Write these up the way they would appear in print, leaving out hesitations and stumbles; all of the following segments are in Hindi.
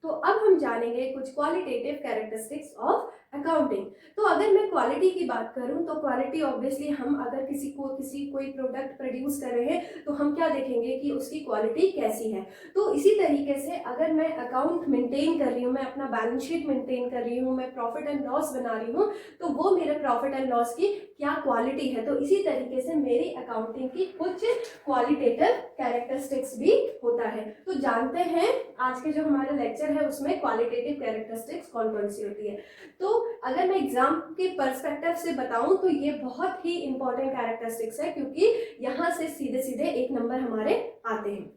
तो अब हम जानेंगे कुछ क्वालिटेटिव कैरेक्टरिस्टिक्स ऑफ अकाउंटिंग। तो अगर मैं क्वालिटी की बात करूं तो क्वालिटी ऑब्वियसली हम अगर किसी कोई प्रोडक्ट प्रोड्यूस कर रहे हैं तो हम क्या देखेंगे कि उसकी क्वालिटी कैसी है। तो इसी तरीके से अगर मैं अकाउंट मेंटेन कर रही हूँ, मैं अपना बैलेंस शीट मेंटेन कर रही हूँ, मैं प्रॉफिट एंड लॉस बना रही हूँ, तो वो मेरे प्रॉफिट एंड लॉस की क्या क्वालिटी है। तो इसी तरीके से मेरी अकाउंटिंग की कुछ क्वालिटेटिव कैरेक्टरिस्टिक्स भी होता है। तो जानते हैं आज के जो हमारा लेक्चर है उसमें क्वालिटेटिव कैरेक्टरिस्टिक्स कौन कौन सी होती है। तो अगर मैं एग्जाम के पर्सपेक्टिव से बताऊं तो ये बहुत ही इंपॉर्टेंट कैरेक्टरिस्टिक्स है, क्योंकि यहाँ से सीधे सीधे एक नंबर हमारे आते हैं।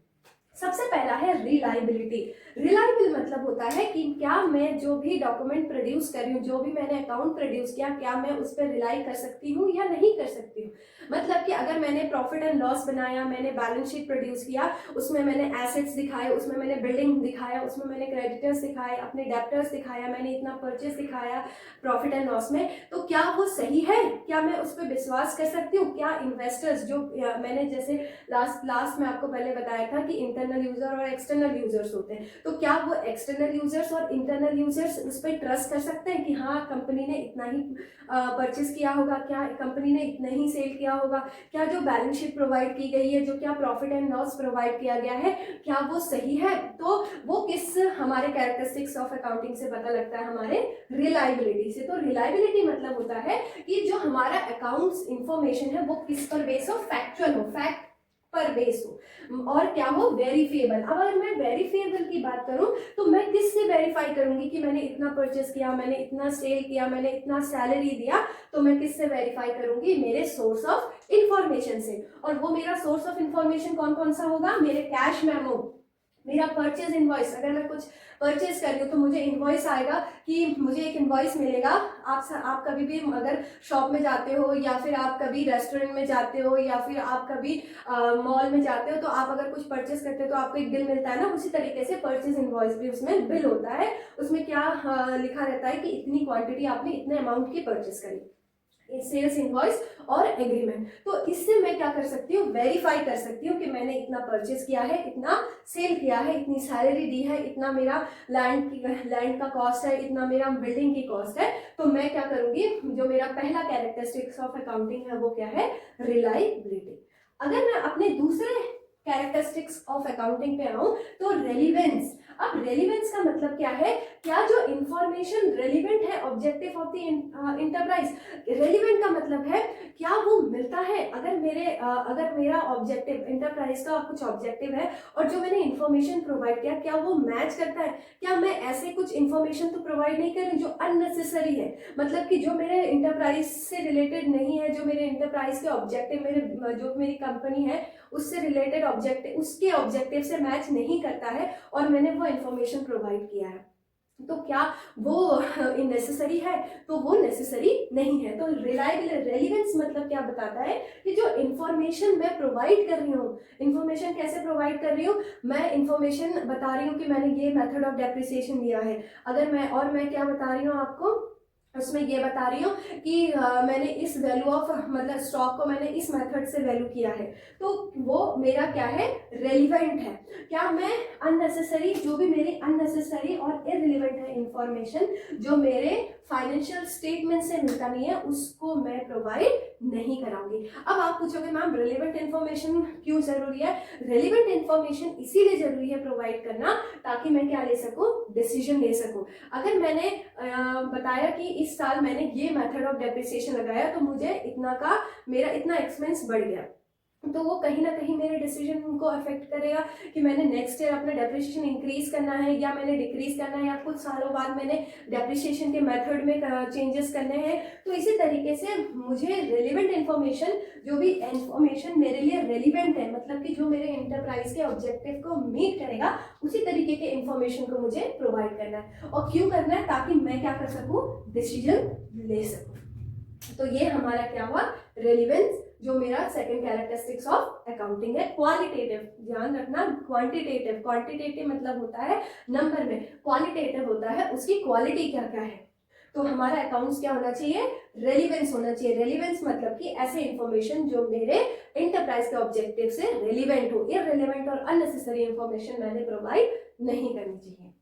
सबसे पहला है रिलायबिलिटी। रिलायबल मतलब होता है कि क्या मैं जो भी डॉक्यूमेंट प्रोड्यूस कर रही हूँ, जो भी मैंने अकाउंट प्रोड्यूस किया, क्या मैं उस पर रिलाई कर सकती हूँ या नहीं कर सकती हूँ। मतलब कि अगर मैंने प्रॉफिट एंड लॉस बनाया, मैंने बैलेंस शीट प्रोड्यूस किया, उसमें मैंने एसेट्स दिखाए, उसमें मैंने बिल्डिंग दिखाया, उसमें मैंने क्रेडिटर्स दिखाए, अपने डेप्टर्स दिखाया, मैंने इतना परचेस दिखाया प्रॉफिट एंड लॉस में, तो क्या वो सही है, क्या मैं उस पर विश्वास कर सकती हूँ। क्या इन्वेस्टर्स जो मैंने जैसे लास्ट में आपको पहले बताया था कि इंटरनल यूजर और एक्सटर्नल यूजर्स होते हैं, तो क्या वो एक्सटर्नल यूजर्स और इंटरनल यूजर्स उस पर ट्रस्ट कर सकते हैं कि हाँ कंपनी ने इतना ही परचेस किया होगा, क्या कंपनी ने इतना ही सेल किया होगा, क्या जो बैलेंस शीट प्रोवाइड की गई है, जो क्या प्रॉफिट एंड लॉस प्रोवाइड किया गया है, क्या वो सही है। तो वो किस हमारे कैरेक्टरिस्टिक्स ऑफ अकाउंटिंग से पता लगता है, हमारे रिलायबिलिटी से। तो रिलायबिलिटी मतलब होता है कि जो हमारा अकाउंट्स इंफॉर्मेशन है वो किस पर बेस हो, फैक्चुअल हो, फैक्ट पर बेस हो, और क्या हो, वेरीफिएबल। अब अगर मैं वेरीफिएबल की बात करूं तो मैं किससे वेरीफाई करूंगी कि मैंने इतना परचेस किया, मैंने इतना सेल किया, मैंने इतना सैलरी दिया, तो मैं किससे वेरीफाई करूंगी, मेरे सोर्स ऑफ इंफॉर्मेशन से। और वो मेरा सोर्स ऑफ इंफॉर्मेशन कौन कौन सा होगा, मेरे कैश मेमो, मेरा परचेज इनवॉइस। अगर मैं कुछ परचेज कर रही हूँ तो मुझे इनवॉइस आएगा कि मुझे एक इनवॉइस मिलेगा। आप कभी भी अगर शॉप में जाते हो या फिर आप कभी रेस्टोरेंट में जाते हो या फिर आप कभी मॉल में जाते हो, तो आप अगर कुछ परचेज करते हो तो आपको एक बिल मिलता है ना, उसी तरीके से परचेज इनवॉइस भी उसमें बिल होता है। उसमें क्या लिखा रहता है कि इतनी क्वांटिटी आपने इतने अमाउंट की परचेज करी, सेल्स इनवॉइस और एग्रीमेंट। तो इससे मैं क्या कर सकती हूँ, वेरीफाई कर सकती हूँ कि मैंने इतना परचेज किया है, इतना सेल किया है, इतनी सैलरी दी है, इतना मेरा लैंड का कॉस्ट है, इतना मेरा बिल्डिंग की कॉस्ट है। तो मैं क्या करूंगी, जो मेरा पहला कैरेक्टरिस्टिक्स ऑफ अकाउंटिंग है वो क्या है, रिलायबिलिटी। अगर मैं अपने दूसरे कैरेक्टरिस्टिक्स ऑफ अकाउंटिंग पे आऊं तो रेलिवेंस। अब रेलिवेंस का मतलब क्या है, क्या जो इंफॉर्मेशन रेलिवेंट है objective of the enterprise. Relevant का मतलब है क्या वो मिलता है, अगर मेरा ऑब्जेक्टिव, इंटरप्राइज का कुछ ऑब्जेक्टिव है और जो मैंने इंफॉर्मेशन प्रोवाइड किया, क्या वो मैच करता है। क्या मैं ऐसे कुछ इंफॉर्मेशन तो प्रोवाइड नहीं कर रही जो अननेसेसरी है, मतलब कि जो मेरे इंटरप्राइज से रिलेटेड नहीं है, जो मेरे इंटरप्राइज के ऑब्जेक्टिव, मेरे जो मेरी कंपनी है उससे रिलेटेड ऑब्जेक्टिव, उसके ऑब्जेक्टिव से मैच नहीं करता है और मैंने वो इंफॉर्मेशन प्रोवाइड किया है, तो क्या वो नेसेसरी है, तो वो नेसेसरी नहीं है। तो रिलायबल रेलिवेंस मतलब क्या बताता है कि जो इंफॉर्मेशन मैं प्रोवाइड कर रही हूँ, इंफॉर्मेशन कैसे प्रोवाइड कर रही हूँ, मैं इंफॉर्मेशन बता रही हूँ कि मैंने ये मेथड ऑफ डेप्रिसिएशन लिया है, अगर मैं क्या बता रही हूँ आपको, उसमें ये बता रही हूँ कि मैंने इस वैल्यू ऑफ, मतलब स्टॉक को मैंने इस मेथड से वैल्यू किया है, तो वो मेरा क्या है, रेलिवेंट है। क्या मैं अननेसेसरी, जो भी मेरी अननेसेसरी और इररिलेवेंट है इंफॉर्मेशन, जो मेरे फाइनेंशियल स्टेटमेंट से मिलता नहीं है, उसको मैं प्रोवाइड नहीं कराऊंगी। अब आप पूछोगे मैम रेलिवेंट इंफॉर्मेशन क्यों जरूरी है। रेलिवेंट इंफॉर्मेशन इसीलिए जरूरी है प्रोवाइड करना ताकि मैं क्या ले सकूं, डिसीजन ले सकूं। अगर मैंने बताया कि इस साल मैंने ये मेथड ऑफ डेप्रिसिएशन लगाया तो मुझे मेरा इतना एक्सपेंस बढ़ गया, तो वो कहीं ना कहीं मेरे डिसीजन को अफेक्ट करेगा कि मैंने नेक्स्ट ईयर अपना डेप्रिसिएशन इंक्रीज करना है या मैंने डिक्रीज करना है, या कुछ सालों बाद मैंने डेप्रिसिएशन के मेथड में चेंजेस करने हैं। तो इसी तरीके से मुझे रेलिवेंट इंफॉर्मेशन, जो भी इंफॉर्मेशन मेरे लिए रेलिवेंट है, मतलब कि जो मेरे इंटरप्राइज के ऑब्जेक्टिव को मीट करेगा, उसी तरीके के इंफॉर्मेशन को मुझे प्रोवाइड करना है। और क्यों करना है, ताकि मैं क्या कर सकूं, डिसीजन ले सकूं। तो ये हमारा क्या हुआ, रेलिवेंस, जो मेरा सेकंड कैरेक्टरिस्टिक्स ऑफ अकाउंटिंग है। क्वालिटेटिव, ध्यान रखना, क्वांटिटेटिव मतलब होता है नंबर में, क्वालिटेटिव होता है उसकी क्वालिटी क्या क्या है। तो हमारा अकाउंट्स क्या होना चाहिए, रेलिवेंस होना चाहिए। रेलिवेंस मतलब कि ऐसे इंफॉर्मेशन जो मेरे इंटरप्राइज के ऑब्जेक्टिव से रेलिवेंट हो, इररिलेवेंट और अननेसेसरी इंफॉर्मेशन मैंने प्रोवाइड नहीं करनी चाहिए।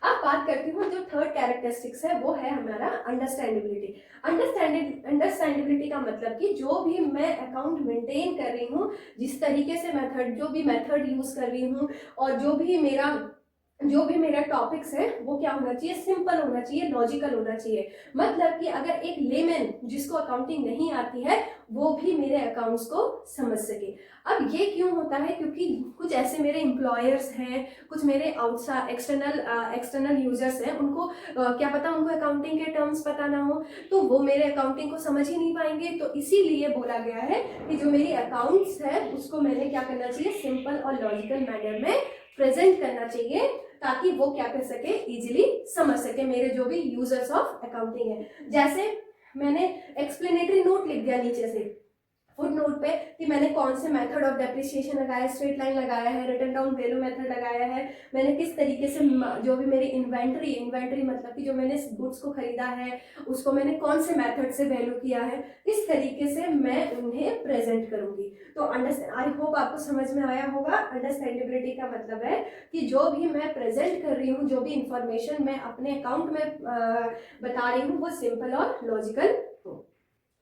अब बात करती हूँ जो थर्ड कैरेक्टरिस्टिक्स है वो है हमारा अंडरस्टैंडेबिलिटी। अंडरस्टैंडेबिलिटी का मतलब कि जो भी मैं अकाउंट मेंटेन कर रही हूँ, जिस तरीके से जो भी मेथड यूज कर रही हूँ, और जो भी मेरा टॉपिक्स है वो क्या होना चाहिए, सिंपल होना चाहिए, लॉजिकल होना चाहिए। मतलब कि अगर एक लेमैन जिसको अकाउंटिंग नहीं आती है वो भी मेरे अकाउंट्स को समझ सके। अब ये क्यों होता है, क्योंकि कुछ ऐसे मेरे एम्प्लॉयर्स हैं, कुछ मेरे आउटसाइड एक्सटर्नल यूजर्स हैं, उनको क्या पता उनको अकाउंटिंग के टर्म्स पता ना हो, तो वो मेरे अकाउंटिंग को समझ ही नहीं पाएंगे। तो इसीलिए बोला गया है कि जो मेरी अकाउंट्स है उसको मैंने क्या करना चाहिए, सिंपल और लॉजिकल मैनर में प्रेजेंट करना चाहिए, ताकि वो क्या कर सके, इजीली समझ सके मेरे जो भी यूजर्स ऑफ अकाउंटिंग है। जैसे मैंने एक्सप्लेनेटरी नोट लिख दिया नीचे से फुट नोट पे कि मैंने कौन से मेथड ऑफ डेप्रिसिएशन लगाया, स्ट्रेट लाइन लगाया है, रिटन डाउन वैल्यू मेथड लगाया है, मैंने किस तरीके से जो भी मेरी इन्वेंट्री मतलब कि जो मैंने गुड्स को खरीदा है उसको मैंने कौन से मेथड से वैल्यू किया है, इस तरीके से मैं उन्हें प्रेजेंट करूंगी। तो आई होप आपको समझ में आया होगा। अंडरस्टैंडेबिलिटी का मतलब है कि जो भी मैं प्रेजेंट कर रही हूँ, जो भी इंफॉर्मेशन मैं अपने अकाउंट में बता रही हूँ वो सिंपल और लॉजिकल हो।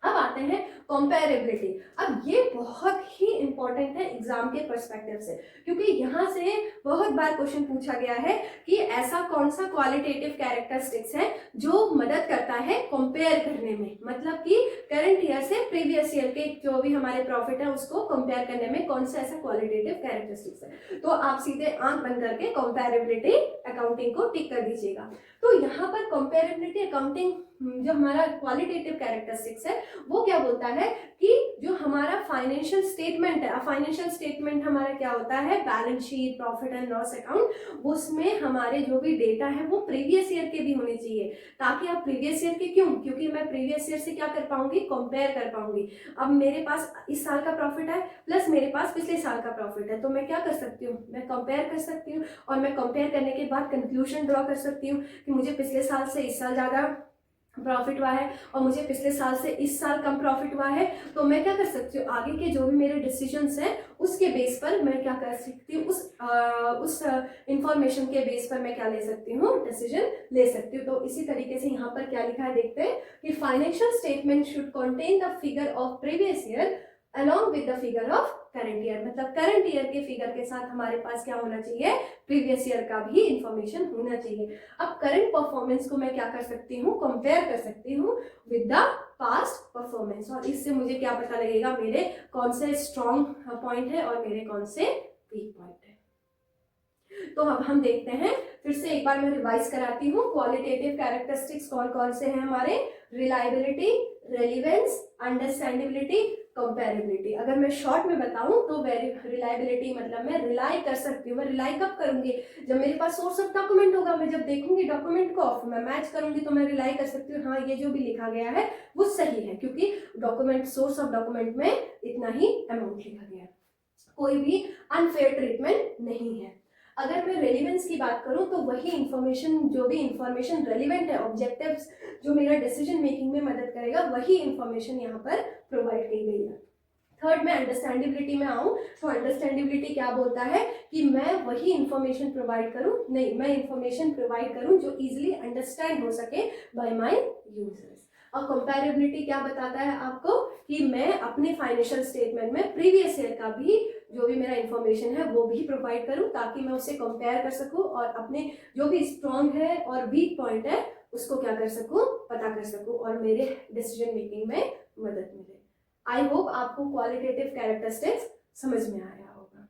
अब आते हैं कंपैरेबिलिटी। अब ये बहुत ही इंपॉर्टेंट है एग्जाम के पर्सपेक्टिव से, क्योंकि यहाँ से बहुत बार क्वेश्चन पूछा गया है कि ऐसा कौन सा क्वालिटेटिव कैरेक्टरिस्टिक्स है जो मदद करता है कंपेयर करने में, मतलब कि करंट ईयर से प्रीवियस ईयर के जो भी हमारे प्रॉफिट है उसको कंपेयर करने में कौन सा ऐसा क्वालिटेटिव कैरेक्टरिस्टिक्स है। तो आप सीधे आंख बंद करके कंपैरेबिलिटी अकाउंटिंग को टिक कर दीजिएगा। तो यहाँ पर कंपैरेबिलिटी अकाउंटिंग जो हमारा क्वालिटेटिव कैरेक्टरिस्टिक्स है वो क्या बोलता है कि जो हमारा फाइनेंशियल स्टेटमेंट है, फाइनेंशियल स्टेटमेंट हमारा क्या होता है, balance sheet, profit and loss account, उसमें हमारे जो भी डेटा है वो प्रीवियस ईयर के भी होने चाहिए, ताकि आप प्रीवियस ईयर के, क्यों, क्योंकि मैं प्रीवियस ईयर से क्या कर पाऊंगी, कंपेयर कर पाऊंगी। अब मेरे पास इस साल का प्रॉफिट है प्लस मेरे पास पिछले साल का प्रॉफिट है, तो मैं क्या कर सकती हूँ, मैं कंपेयर कर सकती हूँ, और मैं कंपेयर करने के बाद कंक्लूजन ड्रॉ कर सकती हूँ कि मुझे पिछले साल से इस साल ज्यादा प्रॉफिट हुआ है और मुझे पिछले साल से इस साल कम प्रॉफिट हुआ है। तो मैं क्या कर सकती हूँ, आगे के जो भी मेरे डिसीजंस हैं उसके बेस पर मैं क्या कर सकती हूँ, उस इंफॉर्मेशन के बेस पर मैं क्या ले सकती हूँ, डिसीजन ले सकती हूँ। तो इसी तरीके से यहाँ पर क्या लिखा है देखते हैं कि financial statement should contain the figure of previous year along with the figure of current year, मतलब करंट ईयर के फिगर के साथ हमारे पास क्या होना चाहिए, प्रीवियस ईयर का भी इंफॉर्मेशन होना चाहिए। अब करंट परफॉर्मेंस को मैं क्या कर सकती हूँ, कंपेयर कर सकती हूँ विद द पास्ट परफॉर्मेंस, और इससे मुझे क्या पता लगेगा, मेरे कौन से स्ट्रॉन्ग पॉइंट है और मेरे कौन से वीक पॉइंट है। तो अब हम देखते हैं, फिर से एक बार मैं रिवाइज कराती हूँ। क्वालिटेटिव कैरेक्टरिस्टिक्स कौन कौन से हैं हमारे, रिलायबिलिटी, रेलिवेंस, अंडरस्टैंडेबिलिटी, कंपैरेबिलिटी। अगर मैं शॉर्ट में बताऊं तो रिलायबिलिटी मतलब मैं रिलाई कर सकती हूँ। मैं रिलाई कब करूंगी, जब मेरे पास सोर्स ऑफ डॉक्यूमेंट होगा, मैं जब देखूंगी डॉक्यूमेंट को मैं मैच करूंगी तो मैं रिलाई कर सकती हूँ, हाँ ये जो भी लिखा गया है वो सही है, क्योंकि डॉक्यूमेंट, सोर्स ऑफ डॉक्यूमेंट में इतना ही अमाउंट लिखा गया है, कोई भी अनफेयर ट्रीटमेंट नहीं है। अगर मैं रेलिवेंस की बात करूं तो वही इंफॉर्मेशन, जो भी इंफॉर्मेशन रेलिवेंट है, ऑब्जेक्टिव्स जो मेरा डिसीजन मेकिंग में मदद करेगा, वही इंफॉर्मेशन यहाँ पर प्रोवाइड की गई है। थर्ड में अंडरस्टैंडेबिलिटी में आऊं तो अंडरस्टैंडेबिलिटी क्या बोलता है कि मैं वही इंफॉर्मेशन प्रोवाइड करूं, नहीं, मैं इंफॉर्मेशन प्रोवाइड करूं जो इजीली अंडरस्टैंड हो सके बाय माय यूजर्स। और कंपैरेबिलिटी क्या बताता है आपको कि मैं अपने फाइनेंशियल स्टेटमेंट में प्रीवियस ईयर का भी जो भी मेरा इंफॉर्मेशन है वो भी प्रोवाइड करूं, ताकि मैं उसे कंपेयर कर सकूं और अपने जो भी स्ट्रॉन्ग है और वीक पॉइंट है उसको क्या कर सकूं, पता कर सकूं, और मेरे डिसीजन मेकिंग में मदद मिले। आई होप आपको क्वालिटेटिव कैरेक्टरिस्टिक्स समझ में आया होगा।